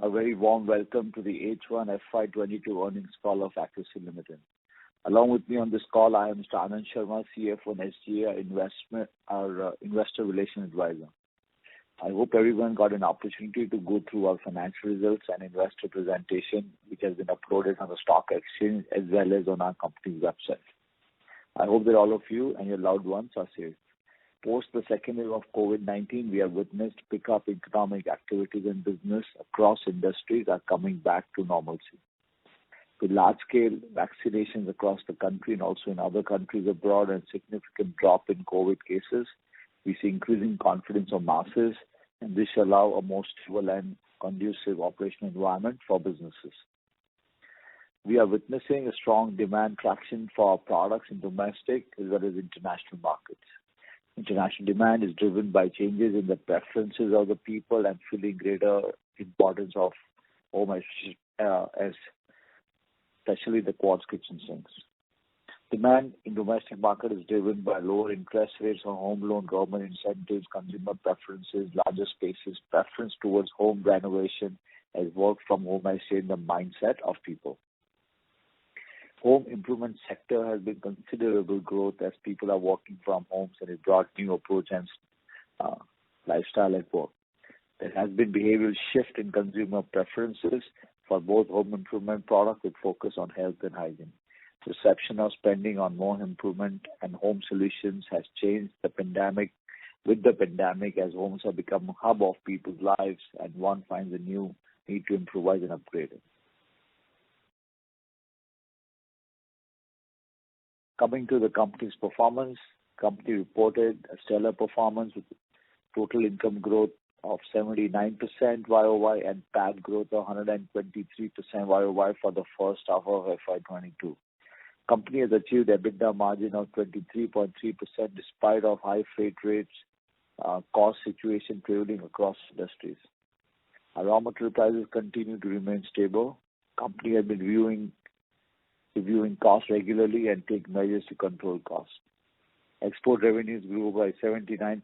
A very warm welcome to the H1 FY22 earnings call of Acrysil Limited. Along with me on this call, I am Mr. Anand Sharma, CFO and SGA our Investor Relations Advisor. I hope everyone got an opportunity to go through our financial results and investor presentation, which has been uploaded on the stock exchange as well as on our company's website. I hope that all of you and your loved ones are safe. Post the second wave of COVID-19, we have witnessed pick-up economic activities and business across industries are coming back to normalcy. With large-scale vaccinations across the country and also in other countries abroad and significant drop in COVID cases, we see increasing confidence of masses, and this shall allow a more stable and conducive operational environment for businesses. We are witnessing a strong demand traction for our products in domestic as well as international markets. International demand is driven by changes in the preferences of the people and feeling greater importance of home as especially the quartz kitchen sinks. Demand in domestic market is driven by lower interest rates on home loan, government incentives, consumer preferences, larger spaces, preference towards home renovation as work from home has changed the mindset of people. Home improvement sector has been considerable growth as people are working from homes and it brought new approach and lifestyle at work. There has been behavioral shift in consumer preferences for both home improvement products with focus on health and hygiene. Perception of spending on home improvement and home solutions has changed with the pandemic as homes have become a hub of people's lives and one finds a new need to improvise and upgrade it. Coming to the company's performance, company reported a stellar performance with total income growth of 79% YOY and PAT growth of 123% YOY for the first half of FY22. Company has achieved EBITDA margin of 23.3% despite of high freight rates, cost situation prevailing across industries. Our raw material prices continue to remain stable. Company has been reviewing costs regularly and take measures to control costs. Export revenues grew by 79%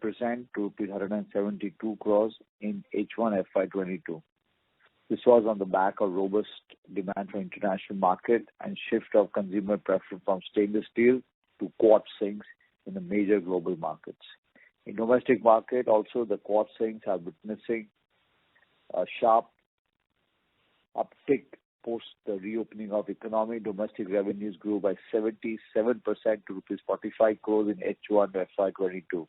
to ₹172 crores in H1 FY22. This was on the back of robust demand for international market and shift of consumer preference from stainless steel to quartz sinks in the major global markets. In domestic market, also the quartz sinks are witnessing a sharp uptick post the reopening of economy. Domestic revenues grew by 77% to ₹45 crores in H1 FY22.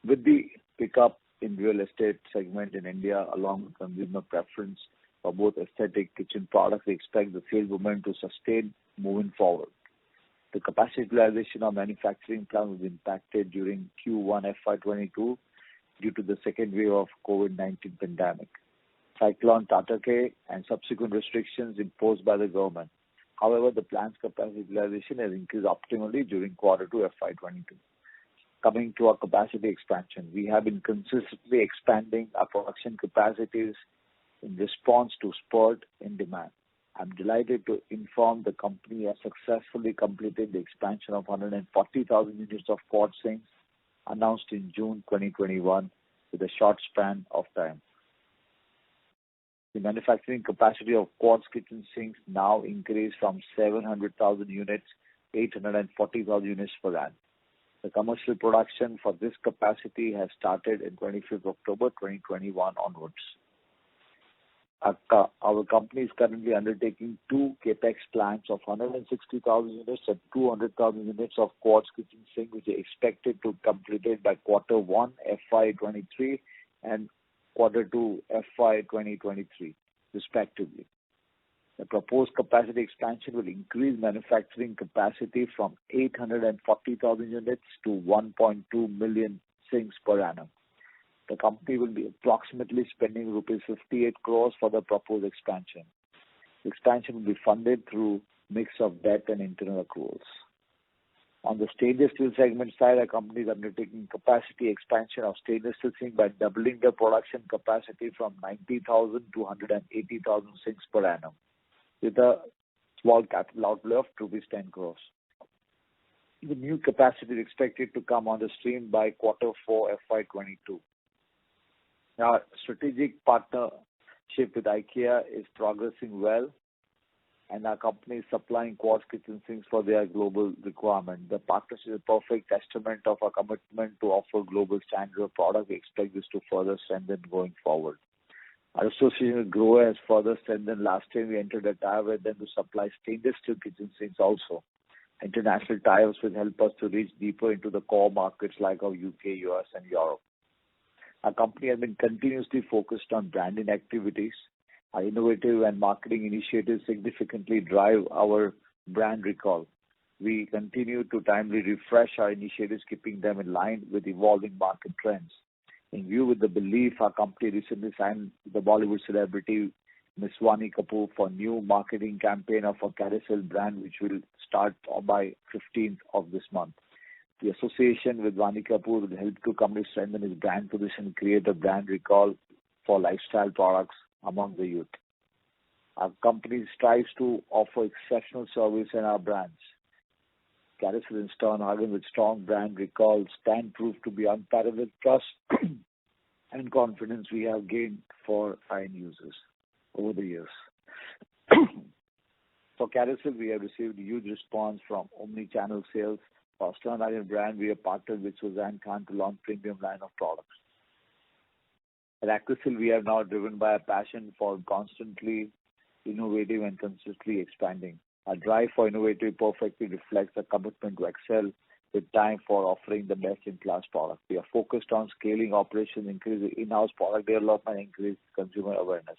With the pickup in real estate segment in India, along with consumer preference for both aesthetic kitchen products, we expect the sales momentum to sustain moving forward. The capacity utilization of manufacturing plant was impacted during Q1 FY22 due to the second wave of COVID-19 pandemic, Cyclone Tauktae and subsequent restrictions imposed by the government. However, the plant's capacity utilization has increased optimally during Q2 FY22. Coming to our capacity expansion, we have been consistently expanding our production capacities in response to spurt in demand. I'm delighted to inform the company has successfully completed the expansion of 140,000 units of quartz sinks announced in June 2021 with a short span of time. The manufacturing capacity of quartz kitchen sinks now increased from 700,000 units to 840,000 units per annum. The commercial production for this capacity has started in 25th October 2021 onwards. Our company is currently undertaking two capex plans of 160,000 units and 200,000 units of quartz kitchen sink, which are expected to be completed by Q1 FY23 and Q2 FY2023, respectively. The proposed capacity expansion will increase manufacturing capacity from 840,000 units to 1.2 million sinks per annum. The company will be approximately spending ₹58 crores for the proposed expansion. The expansion will be funded through mix of debt and internal accruals. On the stainless steel segment side, our company is undertaking capacity expansion of stainless steel sink by doubling the production capacity from 90,000 to 180,000 sinks per annum, with a small capital outlay of ₹10 crores. The new capacity is expected to come on the stream by quarter 4 FY22. Our strategic partnership with IKEA is progressing well, and our company is supplying quartz kitchen sinks for their global requirement. The partnership is a perfect testament of our commitment to offer global standard of product. We expect this to further strengthen going forward. Our association with Grohe has further strengthened. Last time we entered a tie with them to supply stainless steel kitchen sinks also. International tie-ups will help us to reach deeper into the core markets like our UK, US, and Europe. Our company has been continuously focused on branding activities. Our innovative and marketing initiatives significantly drive our brand recall. We continue to timely refresh our initiatives, keeping them in line with evolving market trends. In view with the belief, our company recently signed the Bollywood celebrity Miss Vani Kapoor for new marketing campaign of our Acrysil brand, which will start by 15th of this month. The association with Vani Kapoor will help to company strengthen its brand position and create a brand recall for lifestyle products among the youth. Our company strives to offer exceptional service in our brands. Acrysil and Sternhagen with strong brand recall stand proof to be unparalleled trust and confidence we have gained for our end users over the years. For Acrysil, we have received huge response from omni-channel sales. For Sternhagen brand, we have partnered with Suzanne Khan to launch premium line of products. At Acrysil, we are now driven by a passion for constantly innovative and consistently expanding. Our drive for innovative perfectly reflects a commitment to excel with time for offering the best-in-class product. We are focused on scaling operations, increasing in-house product development, and increase consumer awareness.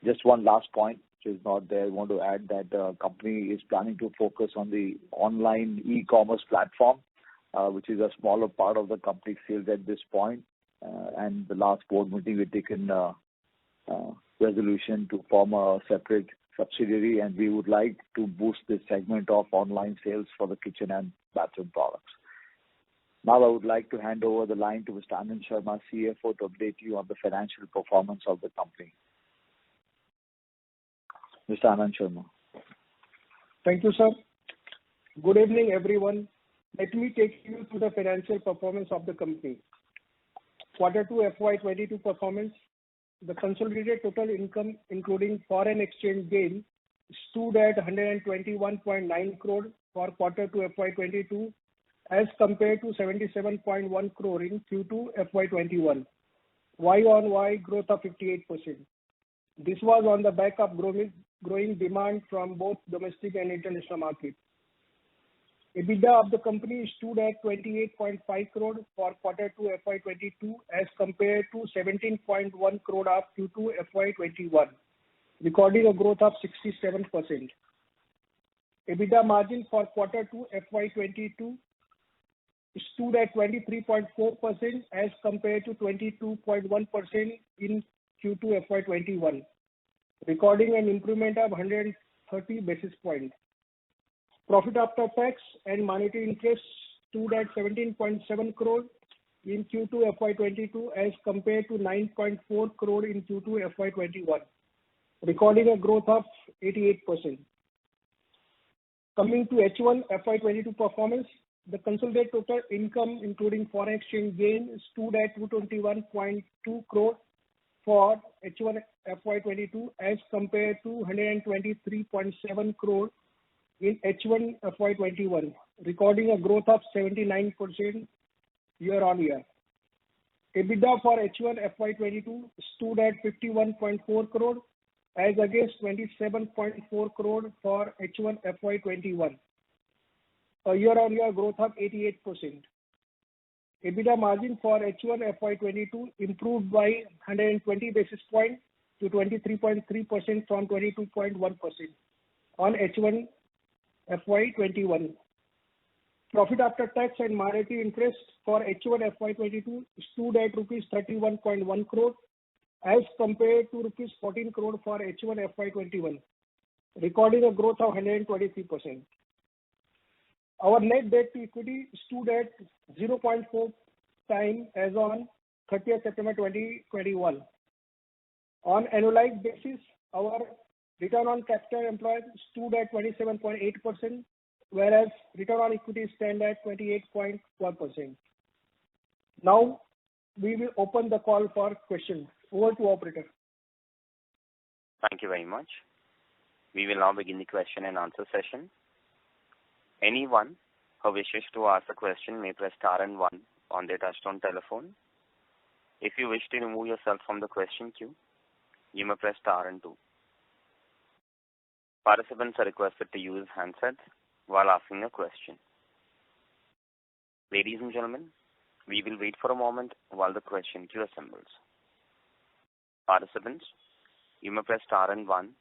Just one last point, which is not there. I want to add that the company is planning to focus on the online e-commerce platform, which is a smaller part of the company's sales at this point. And the last board meeting, we've taken resolution to form a separate subsidiary, and we would like to boost this segment of online sales for the kitchen and bathroom products. Now I would like to hand over the line to Mr. Anand Sharma, CFO, to update you on the financial performance of the company. Mr. Anand Sharma. Thank you, sir. Good evening, everyone. Let me take you through the financial performance of the company. Quarter 2 FY22 performance. The consolidated total income, including foreign exchange gain, stood at 121.9 crore for quarter 2 FY22 as compared to 77.1 crore in Q2 FY21. Y-on-Y growth of 58%. This was on the back of growing demand from both domestic and international markets. EBITDA of the company stood at 28.5 crore for quarter 2 FY22 as compared to 17.1 crore of Q2 FY21, recording a growth of 67%. EBITDA margin for quarter 2 FY22 stood at 23.4% as compared to 22.1% in Q2 FY21, recording an improvement of 130 basis points. Profit after tax and monetary interest stood at 17.7 crore in Q2 FY22 as compared to 9.4 crore in Q2 FY21, recording a growth of 88%. Coming to H1 FY22 performance, the consolidated total income including foreign exchange gain stood at 221.2 crore for H1 FY22 as compared to 123.7 crore in H1 FY21, recording a growth of 79% year-on-year. EBITDA for H1 FY22 stood at 51.4 crore as against 27.4 crore for H1 FY21, a year-on-year growth of 88%. EBITDA margin for H1 FY22 improved by 120 basis points to 23.3% from 22.1% on H1 FY21. Profit after tax and minority interest for H1 FY22 stood at rupees 31.1 crore as compared to rupees 14 crore for H1 FY21, recording a growth of 123%. Our net debt to equity stood at 0.4 times as on 30th September 2021. On annualized basis, our return on capital employed stood at 27.8%, whereas return on equity stand at 28.1%. Now, we will open the call for questions. Over to operator. Thank you very much. We will now begin the question and answer session. Anyone who wishes to ask a question may press star and one on their touchtone telephone. If you wish to remove yourself from the question queue, you may press star and two. Participants are requested to use handsets while asking a question. Ladies and gentlemen, we will wait for a moment while the question queue assembles. Participants, you may press star and one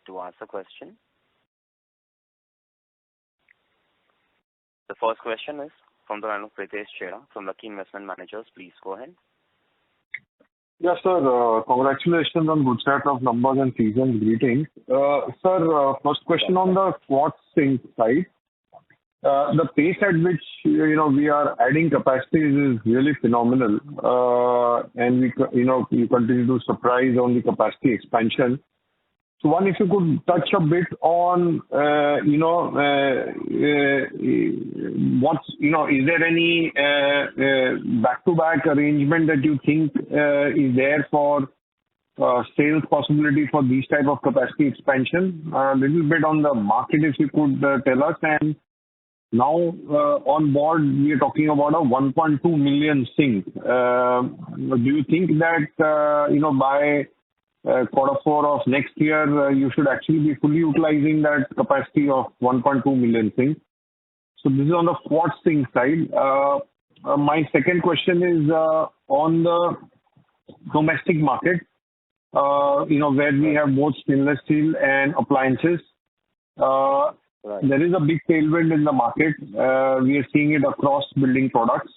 to ask a question. The first question is from the line of Pritesh Chheda from Lucky Investment Managers. Please go ahead. Yes, sir. Congratulations on good set of numbers and season greetings. Sir, first question on the quartz sink side. The pace at which we are adding capacities is really phenomenal, and we continue to surprise on the capacity expansion. So one, if you could touch a bit on is there any back-to-back arrangement that you think is there for sales possibility for these type of capacity expansion? A little bit on the market, if you could tell us. And now on board, we are talking about a 1.2 million sink. Do you think that by Q4 of next year, you should actually be fully utilizing that capacity of 1.2 million sinks? So this is on the quartz sink side. My second question is on the domestic market, where we have both stainless steel and appliances. Right. There is a big tailwind in the market. We are seeing it across building products.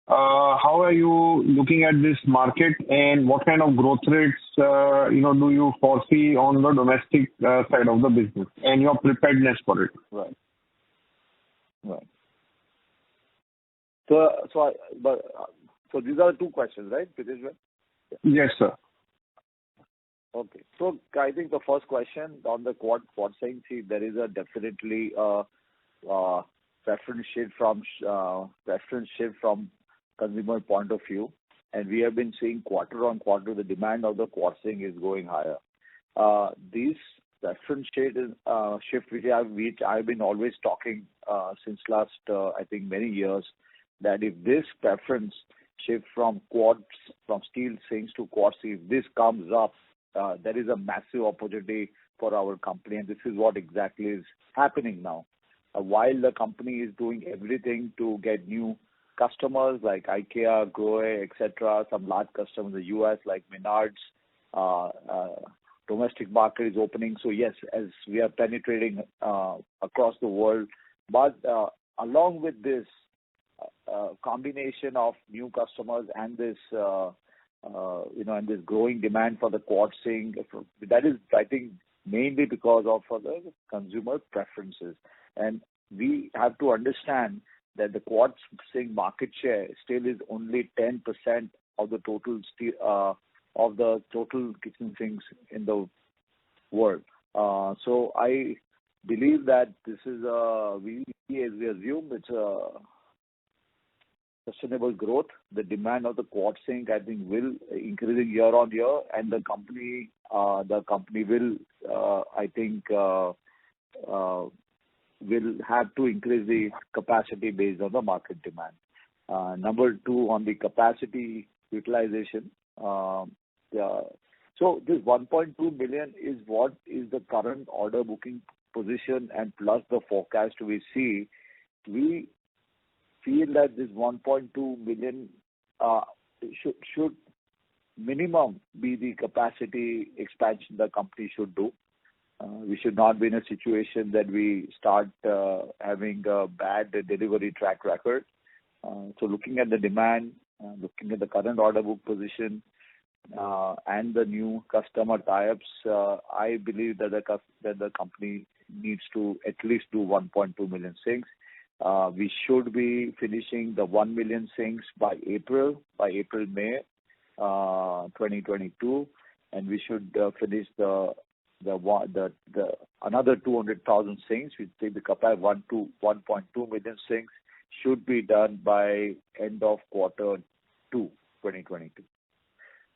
How are you looking at this market, and what kind of growth rates do you foresee on the domestic side of the business and your preparedness for it? Right. So these are two questions, right, Pritesh? Yes, sir. Okay. So I think the first question on the quartz sink, see, there is a definitely preference shift from consumer point of view, and we have been seeing quarter on quarter the demand of the quartz sink is going higher. This preference shift which I've been always talking since last I think many years, that if this preference shift from steel sinks to quartz, if this comes up, there is a massive opportunity for our company, and this is what exactly is happening now. While the company is doing everything to get new customers like IKEA, Grohe, etc., some large customers in the US like Menards, domestic market is opening. So yes, as we are penetrating across the world, but along with this combination of new customers and this and this growing demand for the quartz sink, that is, I think, mainly because of the consumer preferences. And we have to understand that the quartz sink market share still is only 10% of the total kitchen sinks in the world. So I believe that this is we assume it's a sustainable growth. The demand of the quartz sink, I think, will increasing year on year, and the company will I think will have to increase the capacity based on the market demand. Number two, on the capacity utilization. So this 1.2 million is what is the current order booking position, and plus the forecast we see. We feel that this 1.2 million should minimum be the capacity expansion the company should do. We should not be in a situation that we start having a bad delivery track record. So looking at the demand, looking at the current order book position, and the new customer tie-ups, I believe that the company needs to at least do 1.2 million sinks. We should be finishing the 1 million sinks by May 2022, and we should finish the another 200,000 sinks, we take the capacity 1.2 million sinks should be done by end of quarter 2, 2022.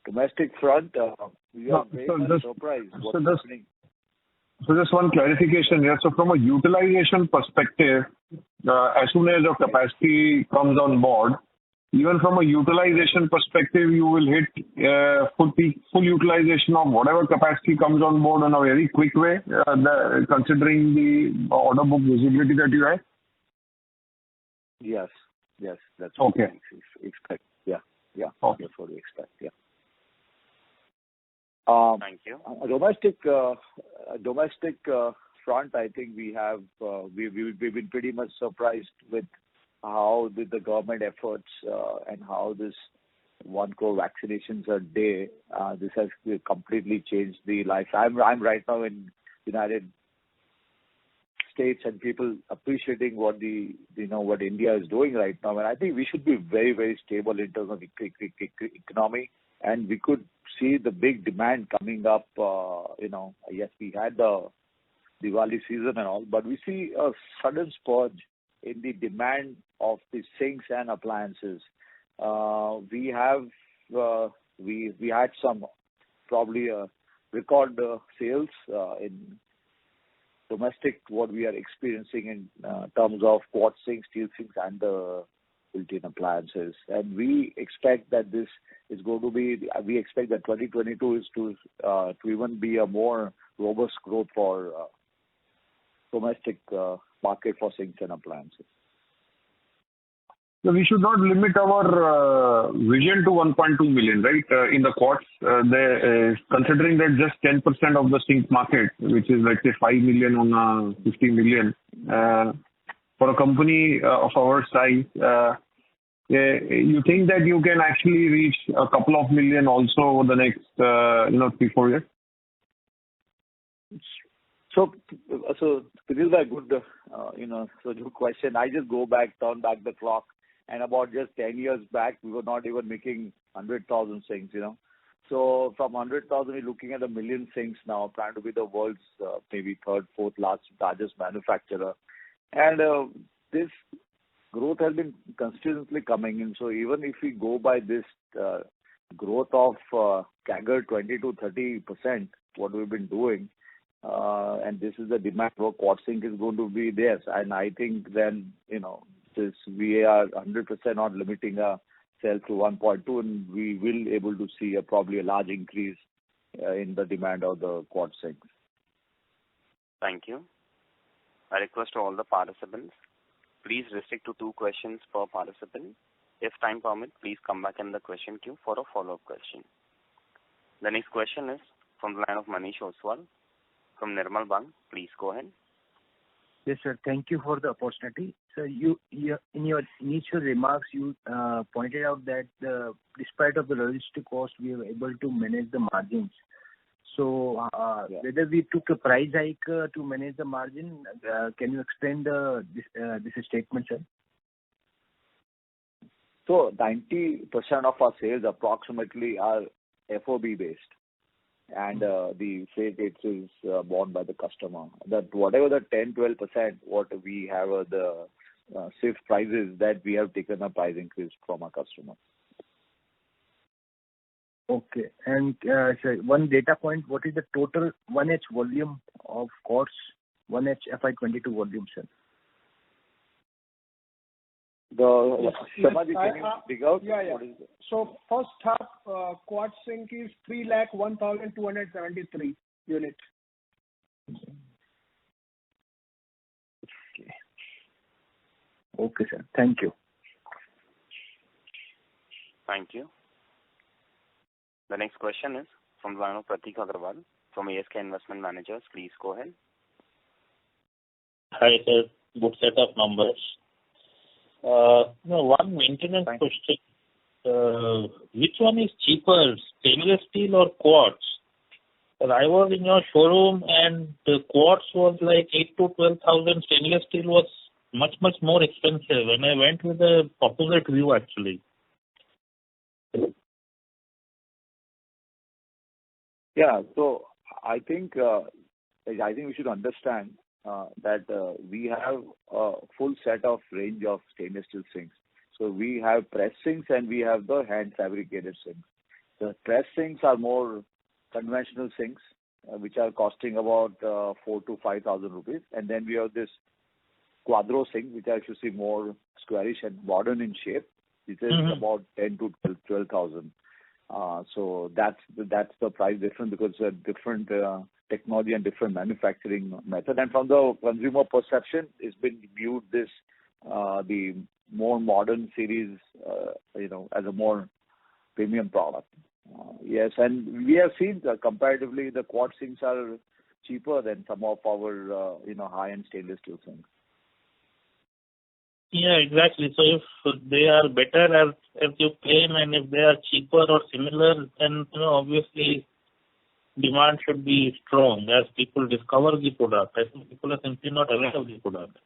Domestic front, we are very much surprised what's happening. So just one clarification here. So from a utilization perspective, as soon as your capacity comes on board, even from a utilization perspective, you will hit full utilization of whatever capacity comes on board in a very quick way, considering the order book visibility that you have? Yes, that's what okay. we expect. Yeah, okay. That's what we expect. Yeah. Thank you. Domestic front, I think we've been pretty much surprised with how the government efforts and how this 1 crore vaccinations a day. This has completely changed the life. I'm right now in United States, and people appreciating what what India is doing right now. And I think we should be very, very stable in terms of economy, and we could see the big demand coming up. Yes, we had the Diwali season and all, but we see a sudden spurge in the demand of the sinks and appliances. We had some probably record sales in domestic, what we are experiencing in terms of quartz sinks, steel sinks, and the built-in appliances. And we expect that this is going to be. We expect that 2022 is to even be a more robust growth for domestic market for sinks and appliances. So we should not limit our vision to 1.2 million, right? In the quartz, considering that just 10% of the sink market, which is let's say 5 million on 50 million, for a company of our size, you think that you can actually reach a couple of million also over the next 3-4 years? So this is a good good question. I just turn back the clock, and about just 10 years back, we were not even making 100,000 sinks. So from 100,000, we're looking at 1 million sinks now, trying to be the world's maybe third, fourth largest manufacturer. And this growth has been consistently coming in. So even if we go by this growth of CAGR 20 to 30%, what we've been doing, and this is the demand for quartz sink is going to be there. And I think then, we are 100% not limiting ourselves to 1.2, and we will able to see probably a large increase in the demand of the quartz sinks. Thank you. I request all the participants, please restrict to 2 questions per participant. If time permits, please come back in the question queue for a follow-up question. The next question is from the line of Manish Oswal from Nirmal Bang. Please go ahead. Yes, sir. Thank you for the opportunity. So you in your initial remarks, you pointed out that despite of the logistic cost, we were able to manage the margins. So whether we took a price hike to manage the margin, can you explain this statement, sir? So 90% of our sales approximately are FOB based, and the freight rates is borne by the customer. That whatever the 10-12% what we have the shift prices, that we have taken a price increase from our customers. Okay. And sir, one data point, what is the total 1H volume of quartz, 1H FY22 volume, sir? Somebody can you dig out? Yeah. What is it? So first half quartz sink is 301,273 units. Okay, sir. Thank you. Thank you. The next question is from the line of Pratik Agarwal from ASK Investment Managers. Please go ahead. Hi, sir. Good set of numbers. One maintenance question. Which one is cheaper, stainless steel or quartz? Well, I was in your showroom and the quartz was like 8,000 to 12,000. Stainless steel was much more expensive, and I went with the opposite view actually. Yeah, so I think we should understand that we have a full set of range of stainless steel sinks. So we have press sinks and we have the hand fabricated sinks. The press sinks are more conventional sinks, which are costing about 4,000 to 5,000 rupees, and then we have this quadro sink, which are actually more squarish and modern in shape, which is about 10 to 12,000. So that's the price difference, because it's a different technology and different manufacturing method. And from the consumer perception, it's been viewed this the more modern series, as a more premium product. Yes, and we have seen comparatively the quad sinks are cheaper than some of our high-end stainless steel sinks. Yeah, exactly. So if they are better as you claim, and if they are cheaper or similar, then obviously demand should be strong as people discover the product. I think people are simply not aware of the product.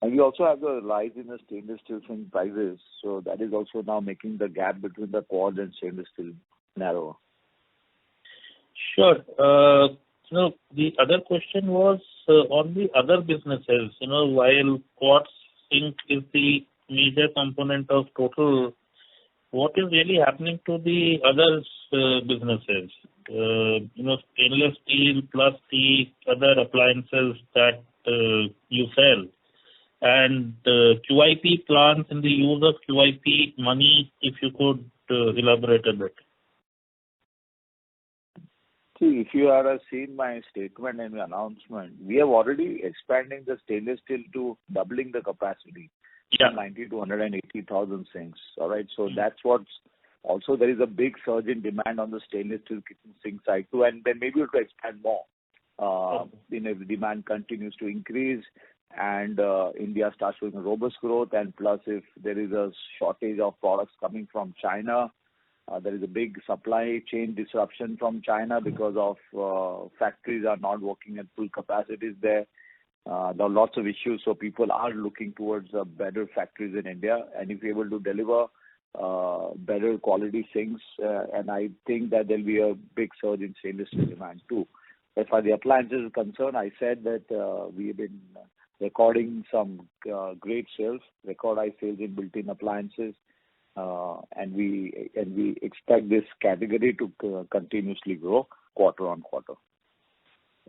And we also have the rise in the stainless steel sink prices, so that is also now making the gap between the quad and stainless steel narrower. Sure. The other question was on the other businesses. While quartz sink is the major component of total, what is really happening to the other businesses? Stainless steel plus the other appliances that you sell, and QIP plans and the use of QIP money, if you could elaborate a bit. See, if you have seen my statement and the announcement, we have already expanding the stainless steel to doubling the capacity, from 90 to 180,000 sinks. All right, so that's what's also, there is a big surge in demand on the stainless steel kitchen sink side too, and then maybe we'll expand more. If the demand continues to increase and India starts showing a robust growth, and plus if there is a shortage of products coming from China. There is a big supply chain disruption from China because of factories are not working at full capacities there. There are lots of issues, so people are looking towards better factories in India, and if you're able to deliver better quality sinks, and I think that there'll be a big surge in stainless steel demand too. As far as the appliances is concerned, I said that we have been recording some great sales, record high sales in built-in appliances. And we expect this category to continuously grow quarter on quarter.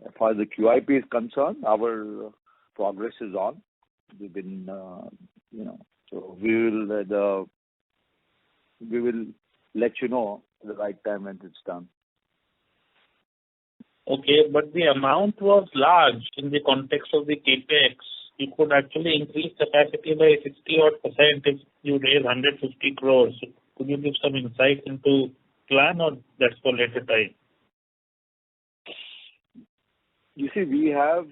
As far as the QIP is concerned, our progress is on. We've been, so we will let you know at the right time when it's done. Okay, but the amount was large in the context of the capex. You could actually increase capacity by 60% if you raise 150 crores. Could you give some insight into plan, or that's for later time? You see, we have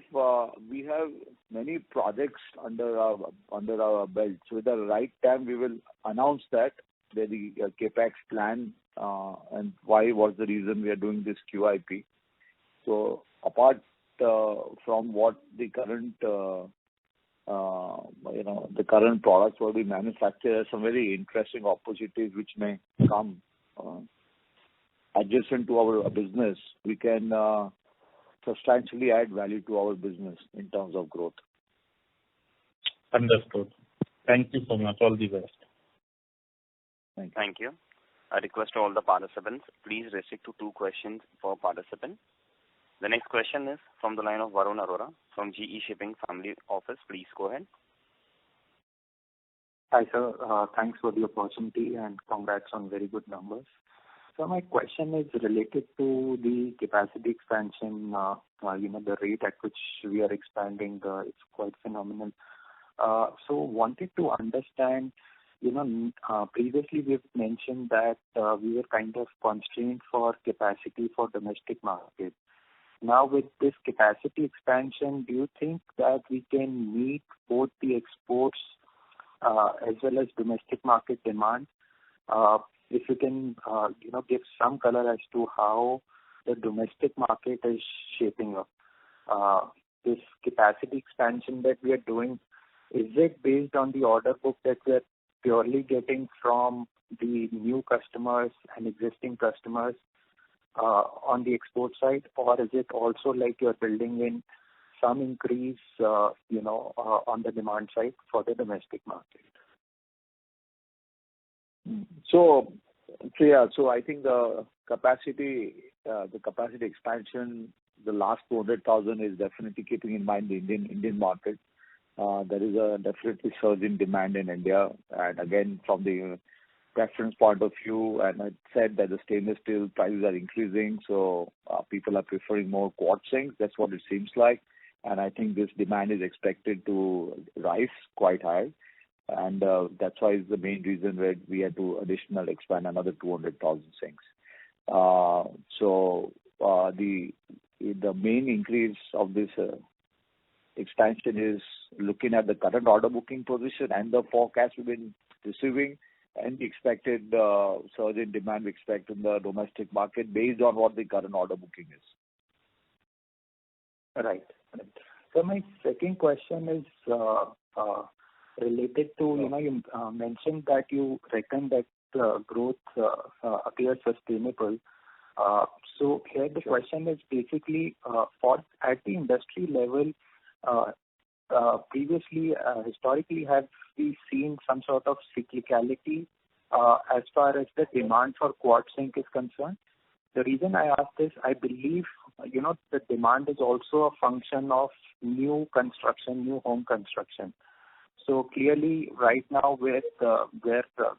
many projects under our belt. So at the right time, we will announce that the capex plan and what's the reason we are doing this QIP. So apart from what the current the current products will be manufactured, some very interesting opportunities which may come adjacent to our business. We can substantially add value to our business in terms of growth. Understood. Thank you so much. All the best. Thank you. I request all the participants, please restrict to 2 questions per participant. The next question is from the line of Varun Arora from GE Shipping Family Office. Please go ahead. Hi, sir. Thanks for the opportunity and congrats on very good numbers. So my question is related to the capacity expansion. The rate at which we are expanding, it's quite phenomenal. So wanted to understand, previously we've mentioned that we were kind of constrained for capacity for domestic market. Now with this capacity expansion, do you think that we can meet both the exports as well as domestic market demand? If you can, give some color as to how the domestic market is shaping up. This capacity expansion that we are doing, is it based on the order book that we are purely getting from the new customers and existing customers on the export side, or is it also like you're building in some increase, on the demand side for the domestic market? So I think the capacity expansion, the last 200,000 is definitely keeping in mind the Indian market. There is a definitely surge in demand in India, and again from the preference point of view, and I said that the stainless steel prices are increasing, so people are preferring more quartz sinks. That's what it seems like, and I think this demand is expected to rise quite high, and that's why it's the main reason where we had to additional expand another 200,000 sinks. The main increase of this expansion is looking at the current order booking position and the forecast we've been receiving, and the expected surge in demand we expect in the domestic market based on what the current order booking is. Right. So my second question is related to, you mentioned that you reckon that growth appears sustainable. So here the question is basically at the industry level, previously, historically, have we seen some sort of cyclicality as far as the demand for quartz zinc is concerned? The reason I ask this, I believe, the demand is also a function of new home construction. So clearly, right now, where the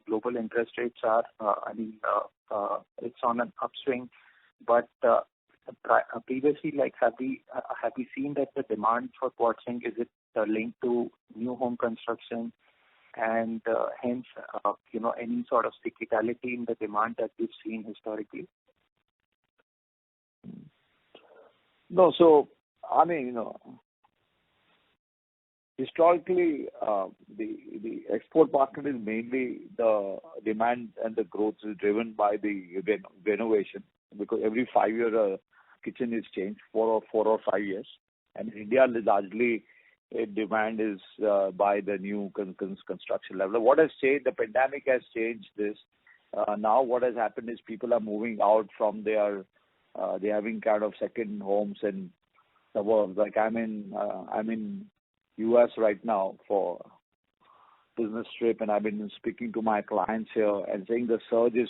global interest rates are, it's on an upswing. But previously, have we seen that the demand for quartz zinc, is it linked to new home construction, and hence any sort of cyclicality in the demand that we've seen historically? No, so historically, the export market is mainly the demand, and the growth is driven by the renovation, because every 5 years a kitchen is changed, 4 or 5 years, and in India largely demand is by the new construction level. What has changed? The pandemic has changed this. Now what has happened is people are moving out from they're having kind of second homes in suburbs. Like I'm in US right now for business trip, and I've been speaking to my clients here and saying the surge is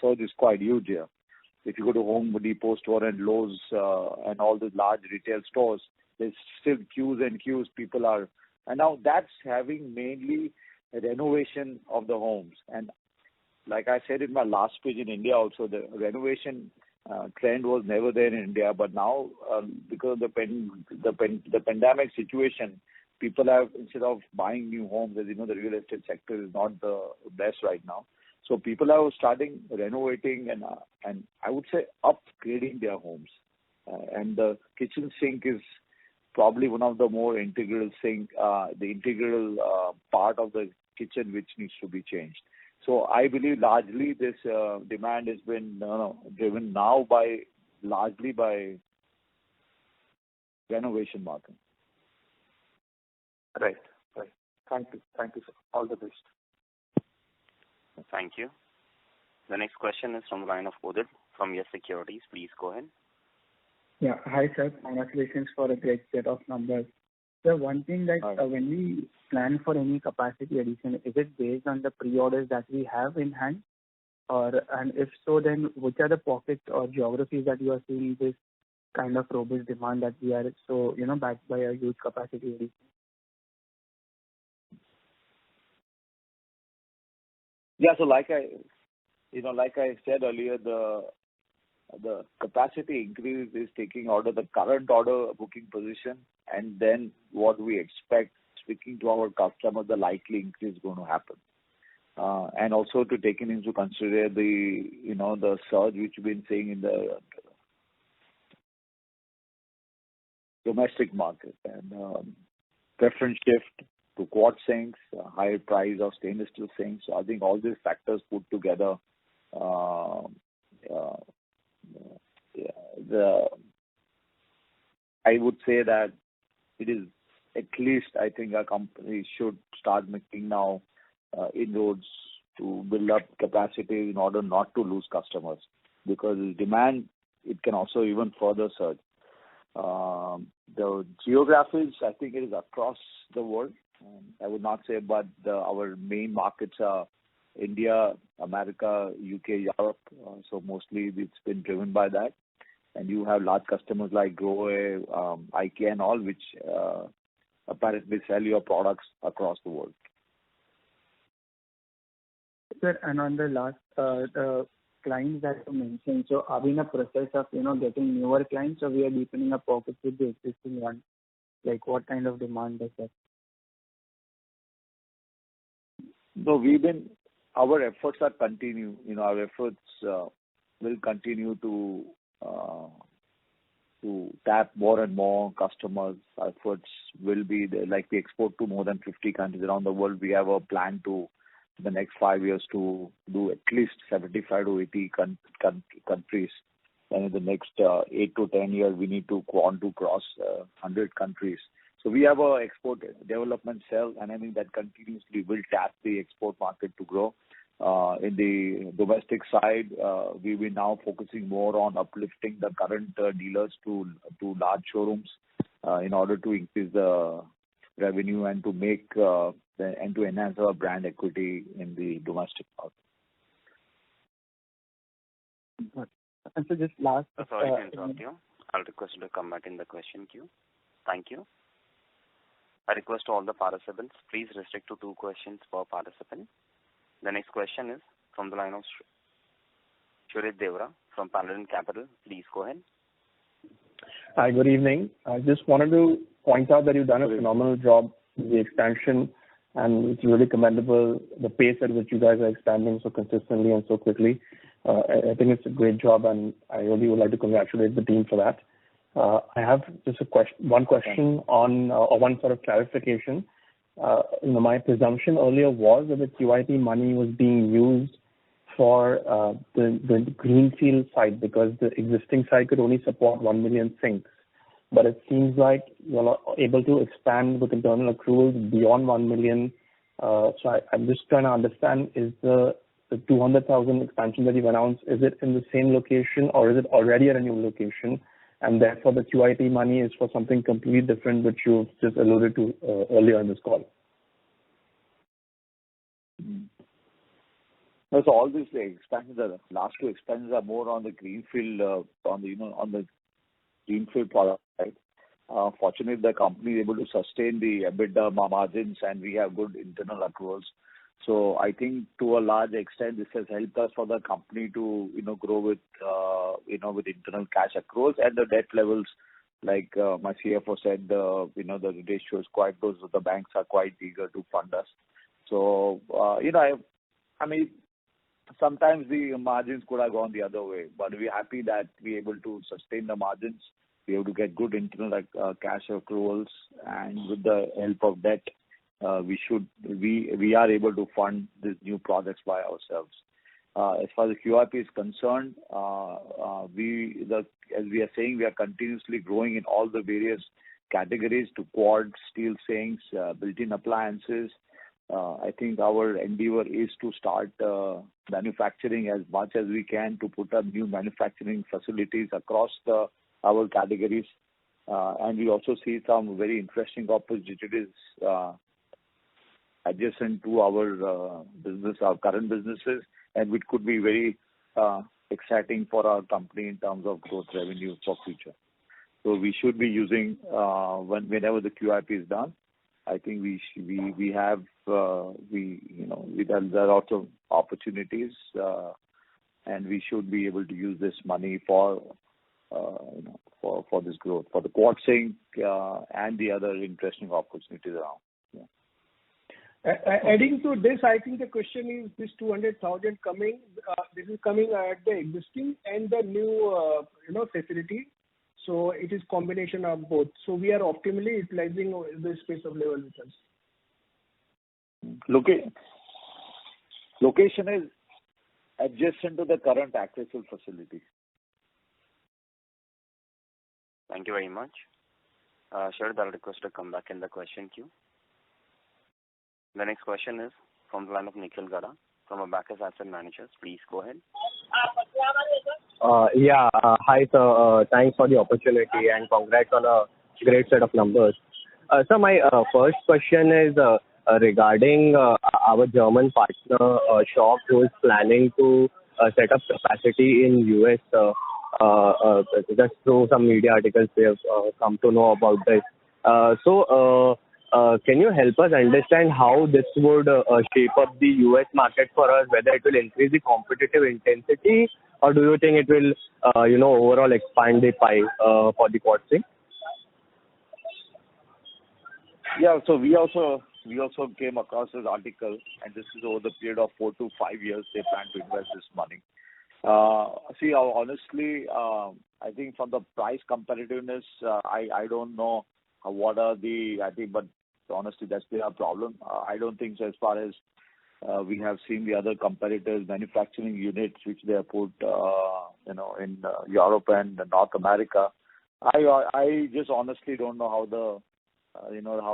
surge is quite huge here. If you go to Home Depot store and Lowe's and all the large retail stores, there's still queues and queues. People are, and now that's having mainly a renovation of the homes. And like I said in my last speech in India also, the renovation trend was never there in India, but now because of the pandemic situation, people have, instead of buying new homes, as you know, the real estate sector is not the best right now. So people are starting renovating and I would say upgrading their homes. And the kitchen sink is probably one of the more integral part of the kitchen which needs to be changed. So I believe largely this demand has been driven now largely by renovation market. Right. Thank you, sir. All the best. Thank you. The next question is from the line of Udit from Yes Securities. Please go ahead. Yeah. Hi, sir. Congratulations for a great set of numbers. So one thing that when we plan for any capacity addition, is it based on the pre-orders that we have in hand? And if so, then which are the pockets or geographies that you are seeing this kind of robust demand that we are backed by a huge capacity addition? Yeah, so like I said earlier, the capacity increase is taking out of the current order booking position, and then what we expect, speaking to our customers, the likely increase is going to happen, and also to take into consider the surge which we've been seeing in the domestic market, and preference shift to quartz sinks, higher price of stainless steel sinks. So I think all these factors put together, I would say that it is at least, I think our company should start making now inroads to build up capacity in order not to lose customers, because demand, it can also even further surge. The geographies, I think it is across the world. I would not say, but our main markets are India, America, UK, Europe. So mostly it's been driven by that. And you have large customers like Grohe, IKEA and all, which apparently sell your products across the world. Sir, and on the last, the clients that you mentioned, so are we in a process of, getting newer clients, or we are deepening our pockets with the existing one? Like, what kind of demand is that? No, our efforts are continue. Our efforts will continue to tap more and more customers. Our efforts will be there, like we export to more than 50 countries around the world. We have a plan to, the next 5 years, to do at least 75 to 80 countries. And in the next 8 to 10 years, we need to want to cross 100 countries. So we have a export development cell, and I think that continuously will tap the export market to grow. In the domestic side, we will now focusing more on uplifting the current dealers to large showrooms in order to increase the revenue and to make and to enhance our brand equity in the domestic market. And so just last... Sorry to interrupt you. I'll request you to come back in the question queue. Thank you. I request all the participants, please restrict to 2 questions per participant. The next question is from the line of Shurit Devra from Paladin Capital. Please go ahead. Hi, good evening. I just wanted to point out that you've done a phenomenal job with the expansion, and it's really commendable the pace at which you guys are expanding so consistently and so quickly. I think it's a great job, and I really would like to congratulate the team for that. I have just one question on, or one sort of clarification. My presumption earlier was that the QIP money was being used for the greenfield site, because the existing site could only support 1 million sinks. But it seems like you're able to expand with internal accruals beyond 1 million. So I'm just trying to understand, is the 200,000 expansion that you've announced, is it in the same location, or is it already at a new location? And therefore the QIP money is for something completely different, which you've just alluded to earlier in this call. So all these expansions, the last 2 expansions are more on the greenfield, on the greenfield product side. Fortunately, the company is able to sustain the EBITDA margins, and we have good internal accruals. So I think to a large extent, this has helped us for the company to, grow with, with internal cash accruals and the debt levels. Like my CFO said, the ratio is quite close. So the banks are quite eager to fund us. So, I mean, sometimes the margins could have gone the other way, but we're happy that we're able to sustain the margins. We're able to get good internal cash accruals, and with the help of debt, we are able to fund these new projects by ourselves. As far as the QIP is concerned, as we are saying, we are continuously growing in all the various categories to quad, steel sinks, built-in appliances. I think our endeavor is to start manufacturing as much as we can, to put up new manufacturing facilities across our categories. And we also see some very interesting opportunities adjacent to our business, our current businesses, and which could be very exciting for our company in terms of growth revenue for future. So we should be using whenever the QIP is done. I think there are lots of opportunities, and we should be able to use this money for this growth, for the quad sink and the other interesting opportunities around. Adding to this, I think the question is, this 200,000 coming, this is coming at the existing and the new, facility. So it is combination of both. So we are optimally utilizing the space of level with us. Location is adjacent to the current Acrysil facility. Thank you very much. Sure, I'll request to come back in the question queue. The next question is from the line of Nikhil Gada from Abacus Asset Managers. Please go ahead. Hi, sir. Thanks for the opportunity and congrats on a great set of numbers. Sir, my first question is regarding our German partner, Schock, who is planning to set up capacity in US. Just through some media articles, we have come to know about this. Can you help us understand how this would shape up the US market for us, whether it will increase the competitive intensity, or do you think it will, overall expand the pie for the quartz zinc? Yeah, so we also came across this article, and this is over the period of 4 to 5 years they plan to invest this money. Honestly, I think from the price competitiveness, I don't know what are the, but honestly, that's their problem. I don't think so as far as we have seen the other competitors' manufacturing units which they have put, in Europe and North America. I just honestly don't know how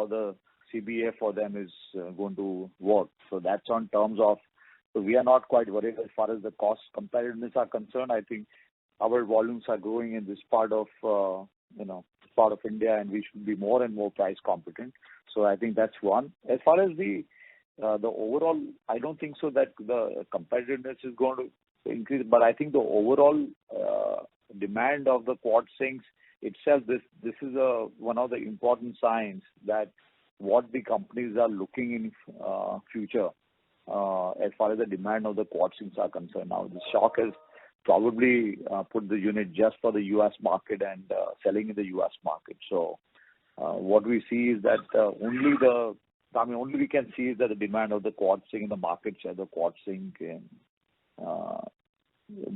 the CBA for them is going to work. So that's on terms of. So we are not quite worried as far as the cost competitiveness are concerned. I think our volumes are growing in this part of India, and we should be more and more price competent. So I think that's one. As far as the overall, I don't think so that the competitiveness is going to increase, but I think the overall demand of the quartz zincs itself, this is one of the important signs that what the companies are looking in future as far as the demand of the quartz zincs are concerned. Now, the Schock has probably put the unit just for the U.S. market and selling in the U.S. market. So what we see is that only we can see is that the demand of the quartz zinc in the market share, the quartz zinc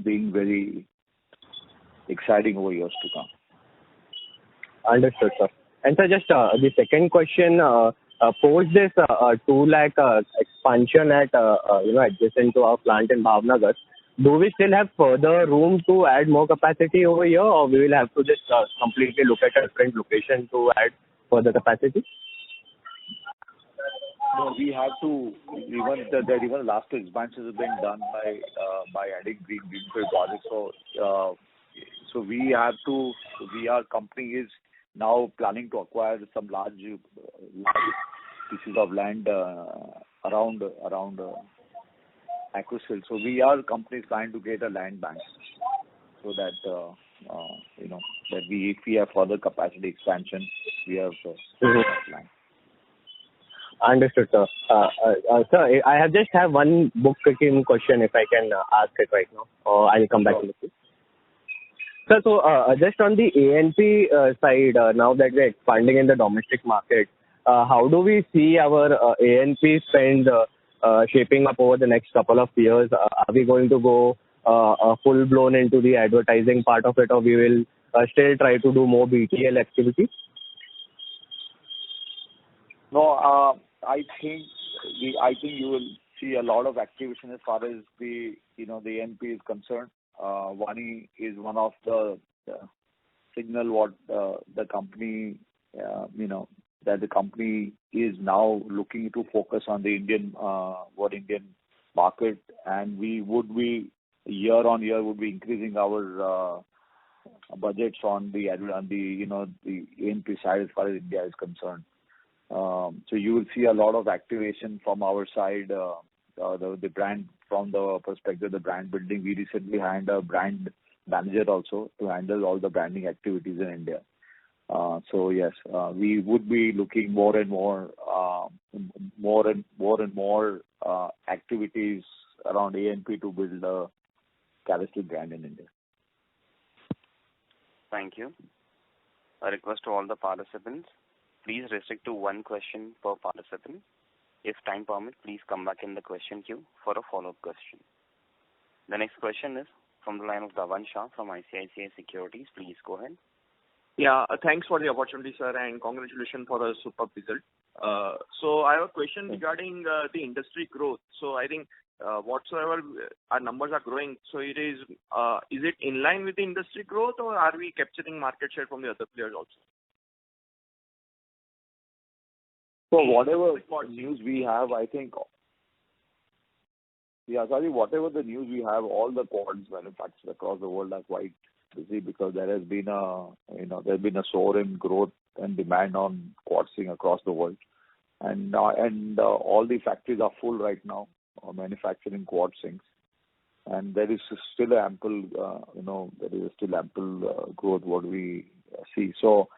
being very exciting over years to come. Understood, sir. And sir, just the second question, post this 2 lakh expansion at adjacent to our plant in Bhavnagar, do we still have further room to add more capacity over here, or we will have to just completely look at a different location to add further capacity? No, we have to. Even last two expansions have been done by adding greenfield projects. So we have to. Our company is now planning to acquire some large pieces of land around Acrysil. So our company is trying to get a land bank so that that if we have further capacity expansion, we have land. Understood, sir. Sir, I just have one bookkeeping question, if I can ask it right now, or I'll come back to it. Sir, so just on the A&P side, now that we're expanding in the domestic market, how do we see our A&P spend shaping up over the next couple of years? Are we going to go full-blown into the advertising part of it, or we will still try to do more BTL activities? No, I think you will see a lot of activation as far as the A&P is concerned. One is one of the signal what the company that the company is now looking to focus on the Indian market, and we would be year on year increasing our budgets on the A&P side as far as India is concerned. So you will see a lot of activation from our side, the brand, from the perspective of the brand building. We recently hired a brand manager also to handle all the branding activities in India. So yes, we would be looking more and more activities around A&P to build a Capital brand in India. Thank you. A request to all the participants. Please restrict to one question per participant. If time permits, please come back in the question queue for a follow-up question. The next question is from the line of Dhavan Shah from ICICI Securities. Please go ahead. Yeah, thanks for the opportunity, sir, and congratulations for the superb result. So I have a question regarding the industry growth. So I think whatsoever our numbers are growing, so is it in line with the industry growth, or are we capturing market share from the other players also? So whatever news we have, I think Yeah, so I think whatever the news we have, all the quads manufacturers across the world are quite busy because there has been a soar in growth and demand on quartzing across the world, and all the factories are full right now manufacturing quartzing, and there is still ample growth what we see. So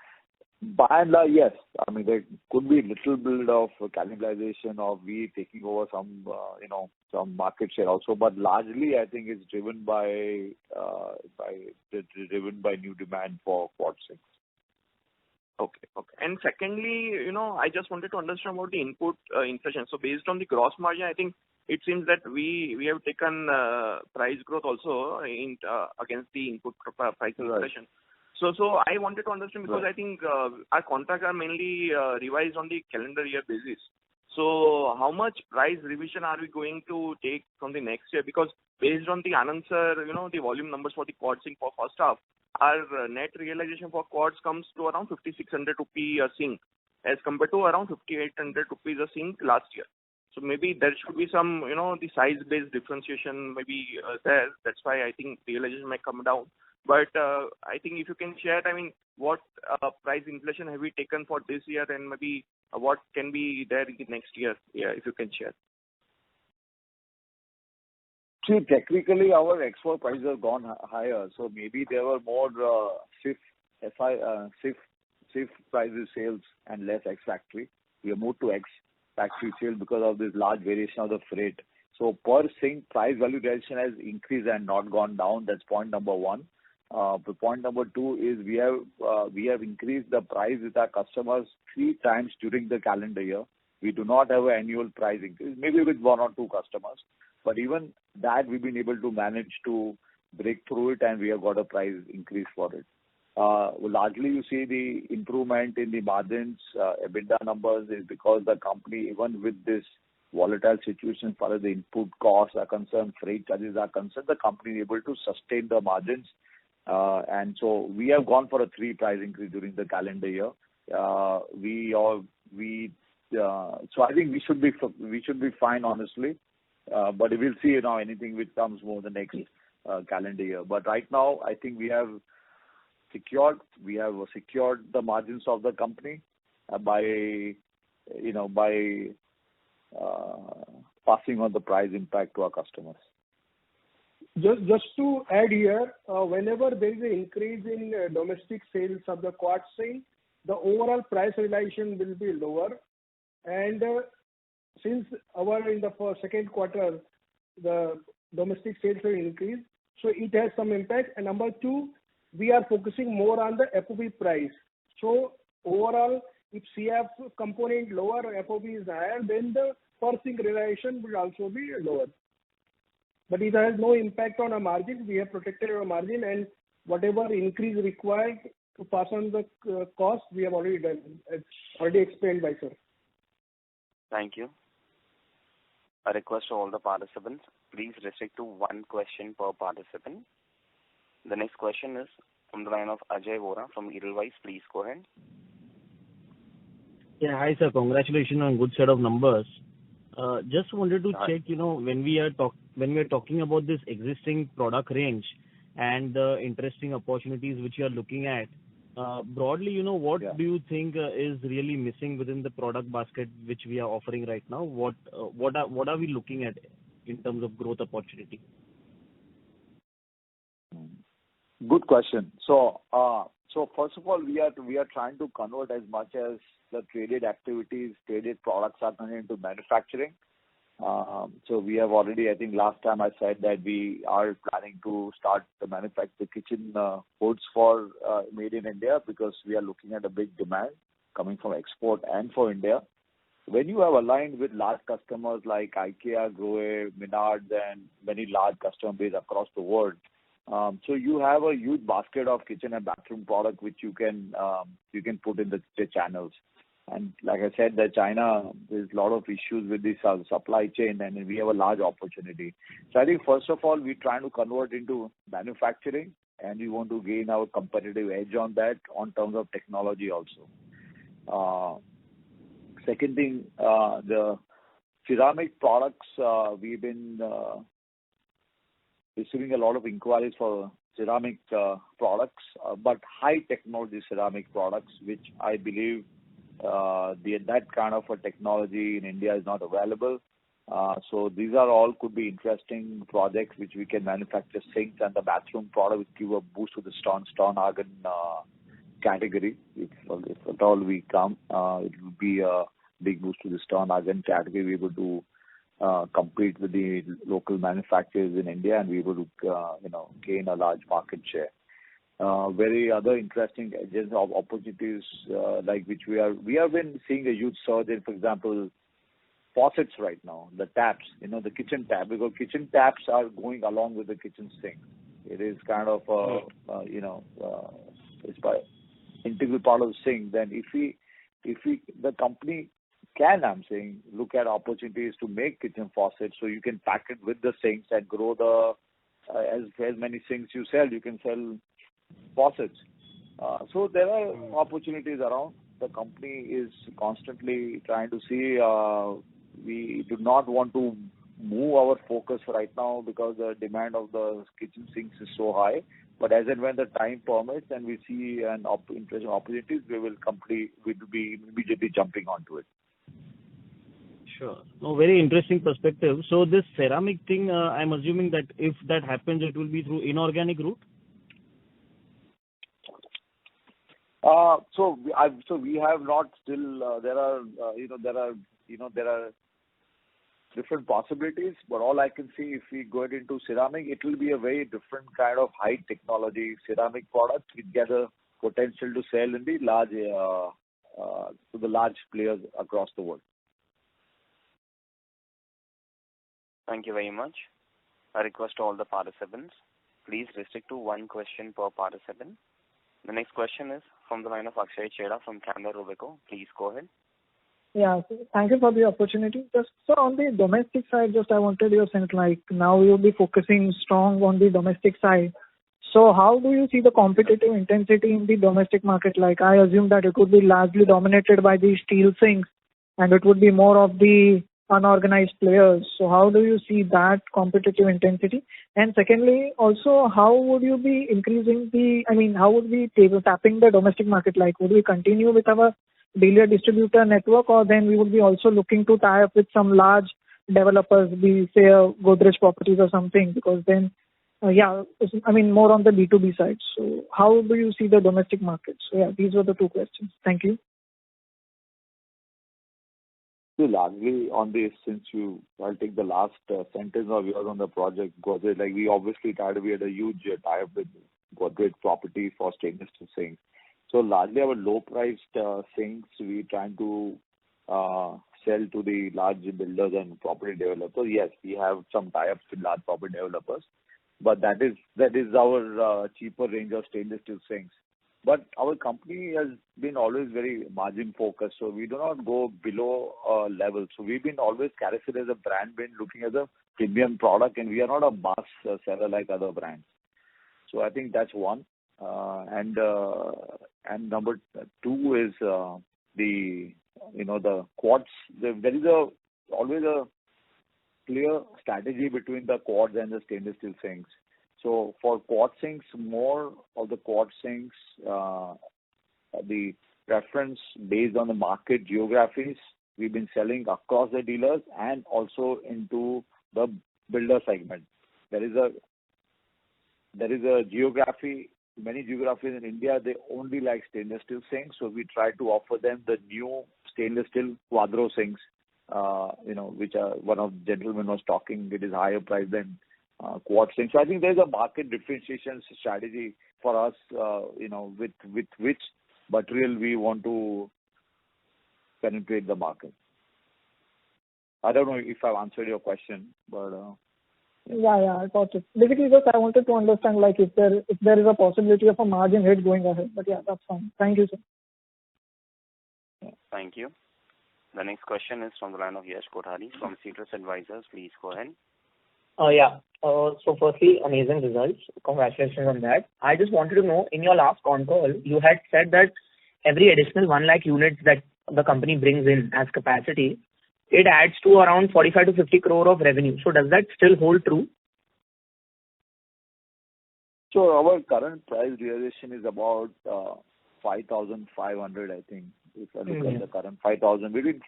by and large, yes. I mean, there could be a little bit of cannibalization of we taking over some market share also, but largely I think it's driven by new demand for quartzing. Okay. And secondly, I just wanted to understand about the input inflation. So based on the gross margin, I think it seems that we have taken price growth also against the input price inflation. So I wanted to understand because I think our contracts are mainly revised on the calendar year basis. So how much price revision are we going to take from the next year? Because based on the Anand sir, the volume numbers for the quartzing for first half, our net realization for quartz comes to around 5,600 rupee a sink as compared to around 5,800 rupees a sink last year. So maybe there should be some, the size-based differentiation maybe there. That's why I think realization might come down. But I think if you can share, I mean, what price inflation have we taken for this year and maybe what can be there in the next year? Yeah, if you can share. See, technically our export prices have gone higher, so maybe there were more SIF prices sales and less ex-factory. We have moved to ex-factory sales because of this large variation of the freight. So per sink price value realization has increased and not gone down. That's point number one. The point number two is we have increased the price with our customers 3 times during the calendar year. We do not have an annual price increase, maybe with 1 or 2 customers. But even that we've been able to manage to break through it, and we have got a price increase for it. Largely you see the improvement in the margins, EBITDA numbers is because the company, even with this volatile situation as far as the input costs are concerned, freight charges are concerned, the company is able to sustain the margins. And so we have gone for a 3 price increase during the calendar year. So I think we should be fine, honestly. But we'll see, anything which comes more the next calendar year. But right now, I think we have secured the margins of the company by passing on the price impact to our customers. Just to add here, whenever there is an increase in domestic sales of the quartzing, the overall price realization will be lower. And since in the second quarter, the domestic sales will increase, so it has some impact. And number two, we are focusing more on the FOB price. So overall, if CF component lower, FOB is higher, then the per sink realization will also be lower. But it has no impact on our margin. We have protected our margin, and whatever increase required to pass on the cost, we have already done. It's already explained by sir. Thank you. A request to all the participants, please restrict to 1 question per participant. The next question is from the line of Ajay Vora from Edelweiss. Please go ahead. Yeah, hi sir. Congratulations on good set of numbers. Just wanted to check, when we are talking about this existing product range and the interesting opportunities which you are looking at, broadly, what do you think is really missing within the product basket which we are offering right now? What are we looking at in terms of growth opportunity? Good question. So first of all, we are trying to convert as much as the traded products are coming into manufacturing. So we have already, I think last time I said that we are planning to start to manufacture kitchen hoods for made in India because we are looking at a big demand coming from export and for India. When you have aligned with large customers like IKEA, Grohe, Menards, and many large customer base across the world, so you have a huge basket of kitchen and bathroom product which you can put in the channels. And like I said, that China, there's a lot of issues with this supply chain, and we have a large opportunity. So I think first of all, we're trying to convert into manufacturing, and we want to gain our competitive edge on that on terms of technology also. Second thing, the ceramic products, we've been receiving a lot of inquiries for ceramic products, but high technology ceramic products, which I believe that kind of a technology in India is not available. So these are all could be interesting projects which we can manufacture sinks and the bathroom product, which give a boost to the Stone category. If at all we come, it will be a big boost to the Stone category. We able to compete with the local manufacturers in India, and we able to gain a large market share. Very other interesting opportunities like which we have been seeing a huge surge in, for example, faucets right now, the taps, the kitchen tap, because kitchen taps are going along with the kitchen sink. It is kind of it's by integral part of the sink. Then if we the company can, I'm saying, look at opportunities to make kitchen faucets, so you can pack it with the sinks and grow the as many sinks you sell, you can sell faucets. So there are opportunities around. The company is constantly trying to see. We do not want to move our focus right now because the demand of the kitchen sinks is so high. But as and when the time permits and we see an interesting opportunities, we will be immediately jumping onto it. Sure. No, very interesting perspective. So this ceramic thing, I'm assuming that if that happens, it will be through inorganic route? So we have not still. There are different possibilities, but all I can see, if we go into ceramic, it will be a very different kind of high technology ceramic product which get a potential to sell in the large to the large players across the world. Thank you very much. I request all the participants, please restrict to one question per participant. The next question is from the line of Akshay Chheda from Canara Robeco. Please go ahead. Yeah, thank you for the opportunity. Just so on the domestic side, I wanted your sense, like now you'll be focusing strong on the domestic side. So how do you see the competitive intensity in the domestic market? Like I assume that it would be largely dominated by the steel sinks and it would be more of the unorganized players. So how do you see that competitive intensity? And secondly, also, how would you be how would we tapping the domestic market? Like would we continue with our dealer distributor network, or then we would be also looking to tie up with some large developers, say Godrej Properties or something, because then more on the B2B side. So how do you see the domestic market? So yeah, these were the two questions. Thank you. So largely on this, I'll take the last sentence of yours on the project Godrej. Like we obviously we had a huge tie-up with Godrej Properties for stainless steel sinks. So largely our low-priced sinks we trying to sell to the large builders and property developers. Yes, we have some tie-ups with large property developers, but that is our cheaper range of stainless steel sinks. But our company has been always very margin focused, so we do not go below level. So we've been always characterized as a brand, been looking at a premium product, and we are not a mass seller like other brands. So I think that's one. And number two is the quartz. There is always a clear strategy between the quartz and the stainless steel sinks. So for quartz sinks, more of the quartz sinks, the preference based on the market geographies, we've been selling across the dealers and also into the builder segment. There is a geography. Many geographies in India, they only like stainless steel sinks, so we try to offer them the new stainless steel Quadro sinks, which are one of the gentlemen was talking. It is higher price than quartz sinks. So I think there's a market differentiation strategy for us, with which material we want to penetrate the market. I don't know if I've answered your question, but. Yeah, I got it. Basically, just I wanted to understand, like, if there is a possibility of a margin hit going ahead. But yeah, that's fine. Thank you, sir. Thank you. The next question is from the line of Yash Kothari from Citrus Advisors. Please go ahead. So firstly, amazing results. Congratulations on that. I just wanted to know, in your last con call, you had said that every additional 1 lakh units that the company brings in as capacity, it adds to around 45 to 50 crore of revenue. So does that still hold true? So our current price realization is about 5,500, I think. If I look at the current 5,000,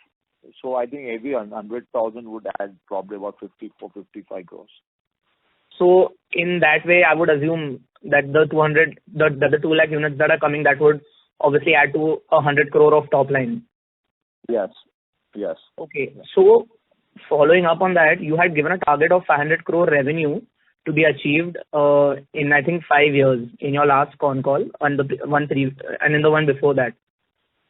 so I think every 100,000 would add probably about 55 crores. So in that way, I would assume that the 2 lakh units that are coming, that would obviously add to 100 crore of top line. Yes. Okay. So following up on that, you had given a target of 500 crore revenue to be achieved in, I think, 5 years in your last con call and in the one before that.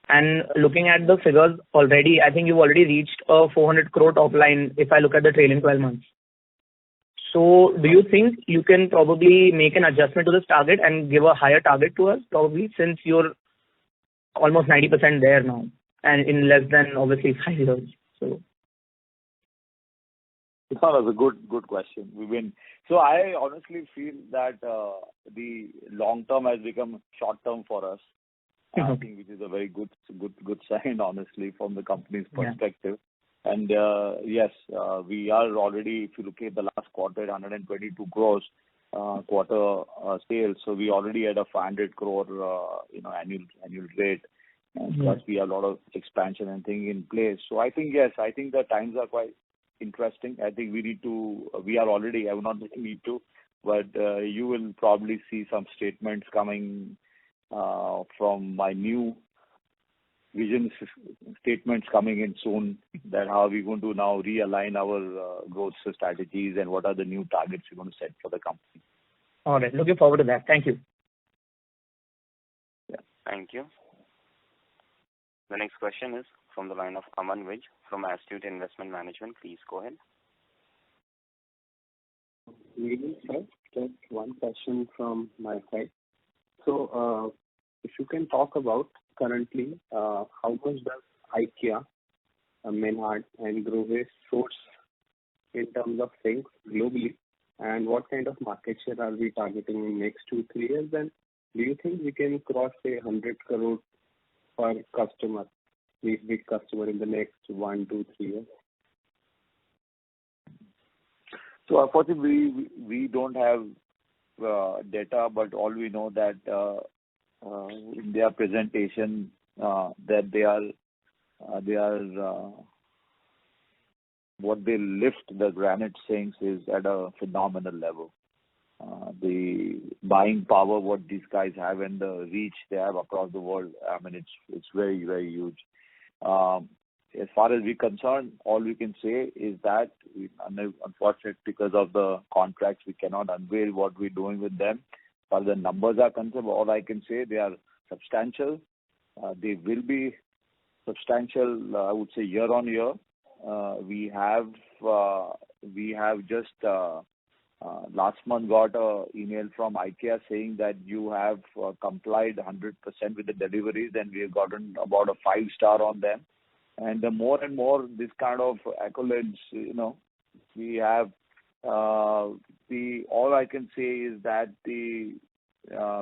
And looking at the figures already, I think you've already reached a 400 crore top line if I look at the trailing 12 months. So do you think you can probably make an adjustment to this target and give a higher target to us, probably, since you're almost 90% there now and in less than, obviously, 5 years? So that's a good question. So I honestly feel that the long term has become short term for us. I think which is a very good sign, honestly, from the company's perspective. Yeah. And yes, we are already, if you look at the last quarter, 122 crores quarter sales. So we already had a 500 crore annual rate. And plus we have a lot of expansion and things in place. So I think the times are quite interesting. I think we are already, I will not need to, but you will probably see some statements coming from my new vision statements coming in soon, that how we're going to now realign our growth strategies and what are the new targets we're going to set for the company. All right. Looking forward to that. Thank you. Yeah. Thank you. The next question is from the line of Aman Vij from Astute Investment Management. Please go ahead. Good evening, sir. Just one question from my side. So, if you can talk about currently, how much does IKEA, Menard and Grohe source in terms of things globally, and what kind of market share are we targeting in next 2-3 years? And do you think we can cross, say, 100 crore per customer, big customer, in the next 1, 2, 3 years? So unfortunately, we don't have data, but all we know that in their presentation that they are what they lift the granite sinks is at a phenomenal level. The buying power what these guys have and the reach they have across the world, I mean, it's very, very huge. As far as we're concerned, all we can say is that unfortunately, because of the contracts, we cannot unveil what we're doing with them. As far as the numbers are concerned, all I can say, they are substantial. They will be substantial, I would say, year on year. We have just last month got an email from IKEA saying that you have complied 100% with the deliveries, and we have gotten about a 5-star on them. And the more and more this kind of accolades, we have. All I can say is that the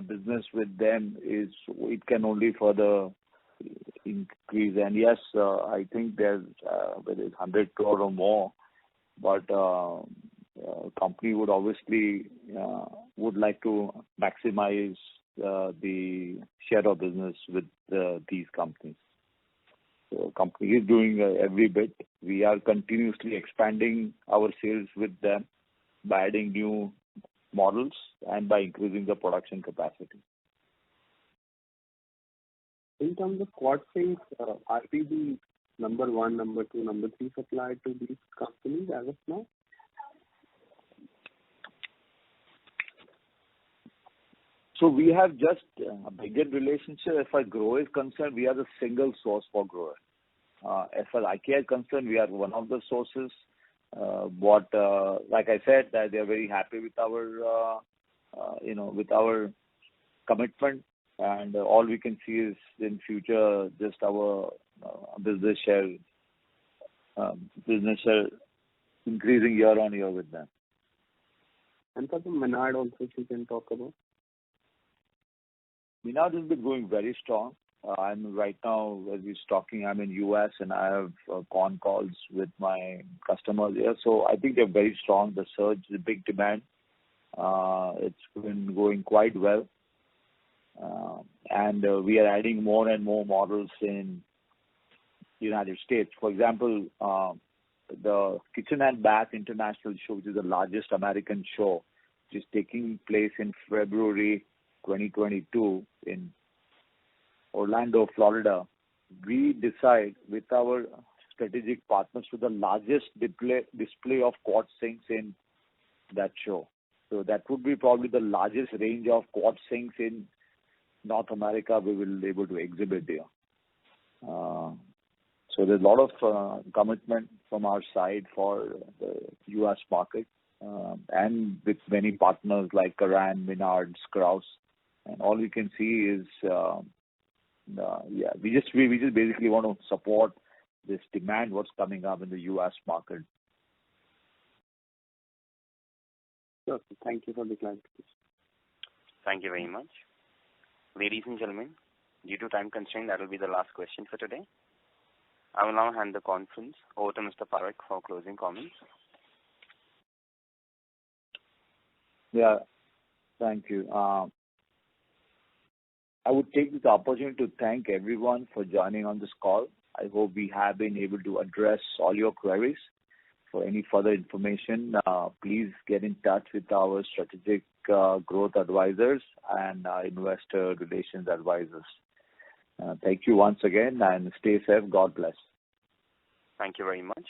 business with them it can only further increase. And yes, I think there's whether it's 100 crore or more, but company would obviously would like to maximize the share of business with these companies. So company is doing every bit. We are continuously expanding our sales with them by adding new models and by increasing the production capacity. In terms of quad sinks, are we the number 1, number 2, number 3 supplier to these companies as of now? So we have just a bigger relationship. As far as Grohe is concerned, we are the single source for Grohe. As far as IKEA is concerned, we are one of the sources. Like I said, that they are very happy with our, with our commitment, and all we can see is in future just our business share increasing year on year with them. And for the Menard also, if you can talk about. Menard has been going very strong. I'm right now, as we're talking, I'm in US and I have con calls with my customers here. So I think they're very strong. The surge, the big demand, it's been going quite well. And we are adding more and more models in United States. For example, the Kitchen and Bath International Show, which is the largest American show, which is taking place in February 2022 in Orlando, Florida. We decide with our strategic partners to the largest display of quartz sinks in that show. So that would be probably the largest range of quartz sinks in North America we will be able to exhibit there. So there's a lot of commitment from our side for the U.S. market, and with many partners like Karan, Menards, Krauss, and all you can see is, we just basically want to support this demand what's coming up in the U.S. market. Sure. Thank you for the clarification. Thank you very much. Ladies and gentlemen, due to time constraint, that will be the last question for today. I will now hand the conference over to Mr. Parekh for closing comments. Yeah, thank you. I would take this opportunity to thank everyone for joining on this call. I hope we have been able to address all your queries. For any further information, please get in touch with our strategic growth advisors and investor relations advisors. Thank you once again and stay safe. God bless. Thank you very much.